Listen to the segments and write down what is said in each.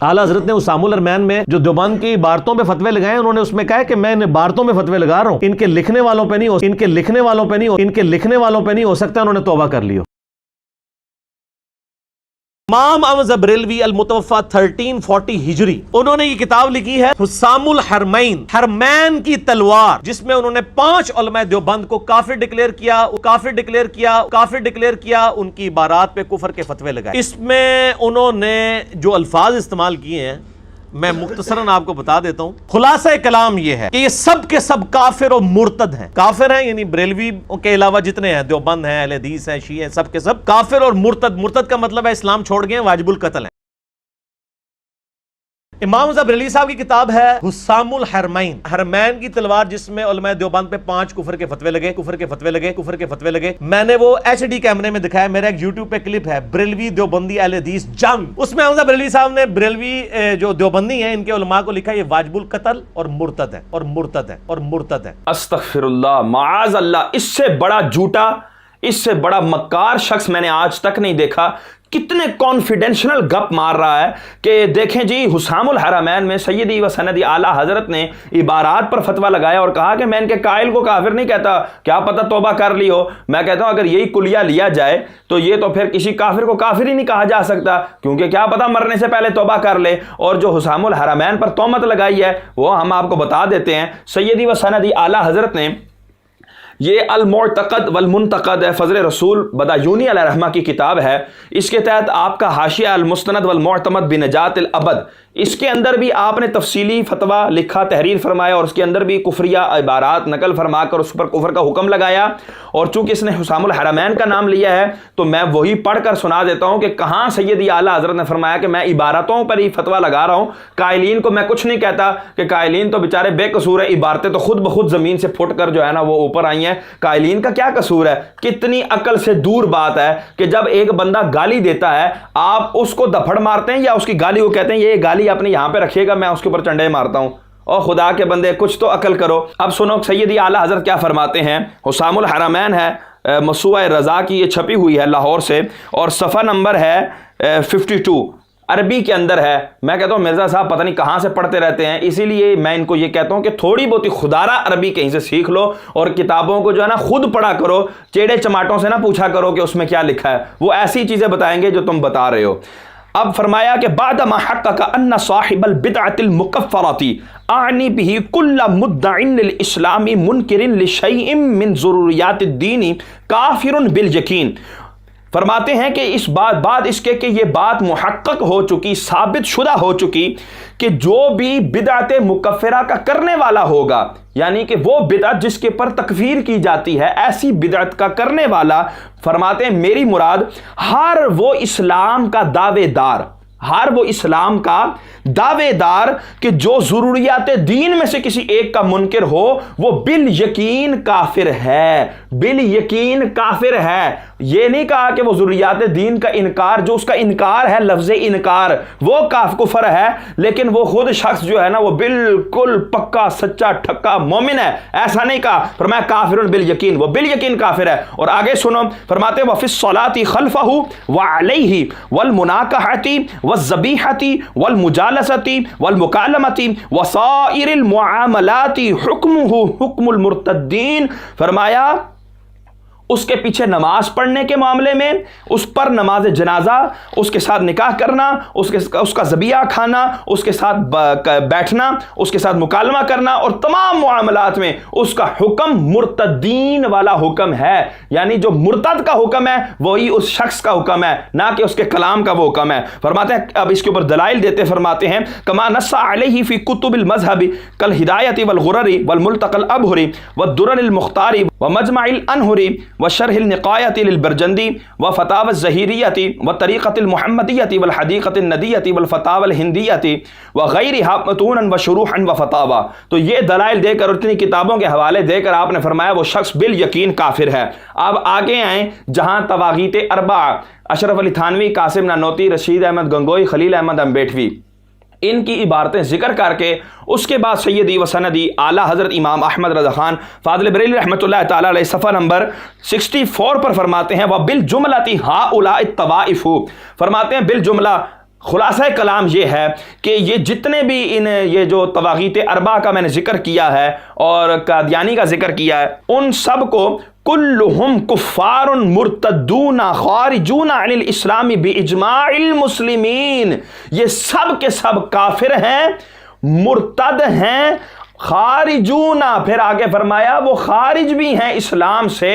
आला हजरत ने हुसामुल हरमैन में जो देवबंद की इबारतों पे फतवे लगाए, उन्होंने उसमें कहा कि मैं इन इबारतों पे फतवे लगा रहा हूं, इनके लिखने वालों पे नहीं हो, इनके लिखने वालों पे नहीं हो, इनके लिखने वालों पे नहीं हो सकता उन्होंने तौबा कर लियो। इमाम अहमद बरेलवी अल-मुतवफ़ा 1340 हिजरी, उन्होंने ये किताब लिखी है हुसामुल हरमैन, हरमैन की तलवार, जिसमें उन्होंने 5 उलमा देवबंद को काफिर डिक्लेयर किया, उनकी इबारात पे कुफर के फतवे लगाए। इसमें उन्होंने जो अल्फाज इस्तेमाल किए हैं मैं मुख्तसरन आपको बता देता हूं। खुलासा कलाम ये है कि ये सब के सब काफिर और मुर्तद हैं। काफिर हैं यानी बरेलवी के अलावा जितने हैं, देवबंद हैं, अहले हदीस हैं, शी हैं, सब के सब काफिर और मुर्तद। मुर्तद का मतलब है इस्लाम छोड़ गए, वाजिबुल कत्ल है। इमाम बरेलवी साहब की किताब है हुसामुल हरमैन, हरमैन की तलवार, जिसमें उलमा देवबंद पे 5 कुफर के फतवे लगे। मैंने वो HD कैमरे में दिखाया, मेरा एक YouTube पे क्लिप है, बरेलवी देवबंदी अहले हदीस जंग। उसमें इमाम बरेलवी साहब ने बरेलवी जो देवबंदी हैं इनके उलमा को लिखा ये वाजिबुल कत्ल और मुर्तद है। अस्तगफिरुल्लाह, माअज़ अल्लाह, इससे बड़ा झूठा, इससे बड़ा मक्कार शख्स मैंने आज तक नहीं देखा। कितने कॉन्फिडेंशियल गप मार रहा है कि देखें जी, हुसामुल हरमैन में सैयदी व सनदी आला हजरत ने इबारात पर फतवा लगाया और कहा कि मैं इनके कायल को काफिर नहीं कहता, क्या पता तौबा कर ली हो। मैं कहता हूं अगर यही कुलिया लिया जाए तो ये तो फिर किसी काफिर को काफिर ही नहीं कहा जा सकता, क्योंकि क्या पता मरने से पहले तौबा कर ले। और जो हुसामुल हरमैन पर तोहमत लगाई है वो हम आपको बता देते हैं। सैयदी व सनदी आला हजरत ने ये अल-मुअतक़द वल-मुंतक़द है, फज़ल रसूल बदायूनी अलैहिर्रहमा की किताब है। इसके तहत आपका हाशिया अल-मुस्तनद वल-मुअतमद बिनजात अल-अबद, इसके अंदर भी आपने तफसीली फतवा लिखा, तहरीर फरमाया और उसके अंदर भी कुफरिया इबारात नकल फरमाकर उस पर कुफर का हुक्म लगाया। और चूंकि इसने हुसामुल हरमैन का नाम लिया है तो मैं वही पढ़कर सुना देता हूं कि कहां सैयदी आला हजरत ने फरमाया कि मैं इबारतों पर ही फतवा लगा रहा हूं, कायलीन को मैं कुछ नहीं कहता, कि कायलीन तो बेचारे बेकसूर है, इबारतें तो खुद ब खुद जमीन से फुट कर जो है ना वो ऊपर आई हैं, कायलीन का क्या कसूर है। कितनी अकल से दूर बात है कि जब एक बंदा गाली देता है आप उसको दफड़ मारते हैं या उसकी गाली को कहते हैं ये गाली अपने यहां पे रखिएगा, मैं उसके ऊपर चंडे मारता हूं। और खुदा के बंदे कुछ तो अकल करो। अब सुनो सैयदी आला हजरत क्या फरमाते हैं। हुसामुल हरमैन है, मसूआ रज़ा की ये छपी हुई है लाहौर से और सफ़ा नंबर है 52, अरबी के अंदर है। मैं कहता हूँ मिर्ज़ा साहब पता नहीं कहाँ से पढ़ते रहते हैं, इसीलिए मैं इनको ये कहता हूँ कि थोड़ी बहुत ही खुदारा अरबी कहीं से सीख लो और किताबों को जो है ना खुद पढ़ा करो, चेड़े चमाटों से ना पूछा करो कि उसमें क्या लिखा है, वो ऐसी चीज़ें बताएंगे जो तुम बता रहे हो। अब फरमाया कि बाद महक़क़ अन्ना साहिबल बिदअतिल मुकफ़्फ़रती आनी बिही कुल्ला मुद्दइन लिल इस्लामी मुनकिरिन लिशैइन मिन ज़ुरूरियातिद दीनी काफ़िरुन बिल यकीन। फरमाते हैं कि इस बाद इसके कि ये बात मुहक्कक हो चुकी, साबित शुदा हो चुकी कि जो भी बिदअत मुकफ़्फ़िरा का करने वाला होगा, यानी कि वो बिदअत जिसके पर तकफीर की जाती है, ऐसी बिदअत का करने वाला, फरमाते हैं मेरी मुराद हर वो इस्लाम का दावेदार, हर वो इस्लाम का दावेदार कि जो ज़रूरियात दीन में से किसी एक का मुनकिर हो, वो बिल यकीन काफिर है, बिल यकीन काफिर है। ये नहीं कहा कि वो ज़रूरियात दीन का इनकार, जो उसका इनकार है लफ्ज़ इनकार, वो कुफर है, लेकिन वो खुद शख्स जो है ना वो बिल्कुल पक्का सच्चा ठक्का मोमिन है, ऐसा नहीं कहा। फरमाया काफिरुन बिल यकीन, वो बिल यकीन काफिर है। और आगे सुनो, फरमाते वफ़िस सलाती खल्फहु व अलैहि वल मुनाकहती व ज़बीहती वल मुजालसती वल मुकालमती व साइरिल मुआमलाती हुक्मुहु हुक्मुल मुर्तद्दीन। फरमाया उसके पीछे नमाज पढ़ने के मामले में, उस पर नमाज जनाजा, उसके साथ निकाह करना, उसका ज़बिया खाना, उसके साथ बैठना, उसके साथ मुकालमा करना और तमाम मामलात में उसका हुक्म मुर्तदीन वाला हुक्म है, यानी जो मुर्तद का हुक्म है वही उस शख्स का हुक्म है, ना कि उसके कलाम का वो हुक्म है। फरमाते हैं, अब इसके ऊपर दलाइल देते फरमाते हैं कमा नस्सा अलैहि फी कुतुबिल मज़हबी कल हिदायती वल गुररी वल मुल्तक़ल अबहुरी व दुररिल मुख्तारी व मजमाइल अनहुरी व शरहिल निकायती लिल बरजंदी व फताव ज़हीरियती व तरीक़तिल मुहम्मदियती वल हदीक़तिन नदियती वल फतावल हिंदियती व गैरिहा मतूनन व शुरूहन व फतावा। तो ये दलाइल देकर और इतनी किताबों के हवाले देकर आपने फरमाया वो शख्स बिल यकीन काफिर है। अब आगे आए जहाँ तवागीत अरबा, अशरफ अली थानवी, कासिम नानोती, रशीद अहमद गंगोई, खलील अहमद अम्बेठवी, इनकी इबारतें जिक्र करके उसके बाद सैयदी व सनदी आला हज़रत इमाम अहमद रज़ा खान फ़ाज़िल बरेलवी रहमतुल्लाह ताला अलैह सफ़ा नंबर 64 पर फरमाते हैं वह बिल जुमलाती हाउला तवाइफ़ु, फरमाते हैं बिल जुमला خلاصہ کلام یہ ہے کہ یہ جتنے بھی یہ جو طواغیت اربع کا میں نے ذکر کیا ہے اور قادیانی کا ذکر کیا ہے، ان سب کو کلہم کفار مرتدون خارجون عن الاسلام باجماع المسلمین، یہ سب کے سب کافر ہیں، مرتد ہیں، خارجون، پھر آگے فرمایا وہ خارج بھی ہیں اسلام سے۔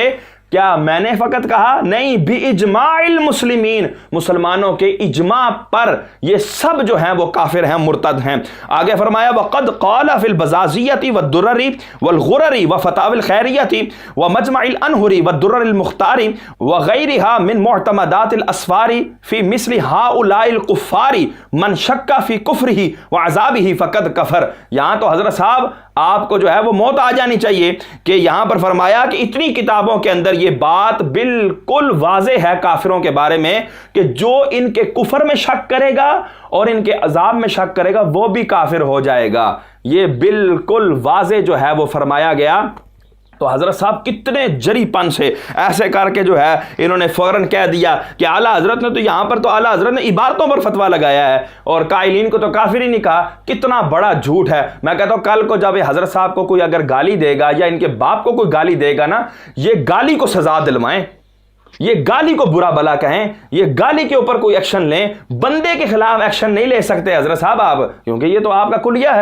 کیا میں نے فقط کہا؟ نہیں، باجماع المسلمین، مسلمانوں کے اجماع پر یہ سب جو ہیں وہ کافر ہیں، مرتد ہیں۔ آگے فرمایا وقد قال فی البزازیۃ والدرر والغرر وفتاوی الخیریۃ ومجمع الانہر والدرر المختار وغیرها من معتمدات الاسفار فی مثل هؤلاء الکفار من شک فی کفرہ وعذابہ فقد کفر۔ یہاں تو حضرت صاحب آپ کو جو ہے وہ موت آ جانی چاہیے کہ یہاں پر فرمایا کہ اتنی کتابوں کے اندر یہ بات بالکل واضح ہے کافروں کے بارے میں کہ جو ان کے کفر میں شک کرے گا اور ان کے عذاب میں شک کرے گا وہ بھی کافر ہو جائے گا۔ یہ بالکل واضح جو ہے وہ فرمایا گیا۔ تو حضرت صاحب کتنے جری پن سے ایسے کر کے جو ہے انہوں نے فوراً کہہ دیا کہ اعلیٰ حضرت نے تو یہاں پر تو اعلیٰ حضرت نے عبارتوں پر فتویٰ لگایا ہے اور قائلین کو تو کافر ہی نہیں کہا۔ کتنا بڑا جھوٹ ہے۔ میں کہتا ہوں کل کو جب یہ حضرت صاحب کو کوئی اگر گالی دے گا یا ان کے باپ کو کوئی گالی دے گا نا، یہ گالی کو سزا دلوائیں، یہ گالی کو برا بلا کہیں، یہ گالی کے اوپر کوئی ایکشن لیں، بندے کے خلاف ایکشن نہیں لے سکتے حضرت صاحب آپ، کیونکہ یہ تو آپ کا کلیہ ہے۔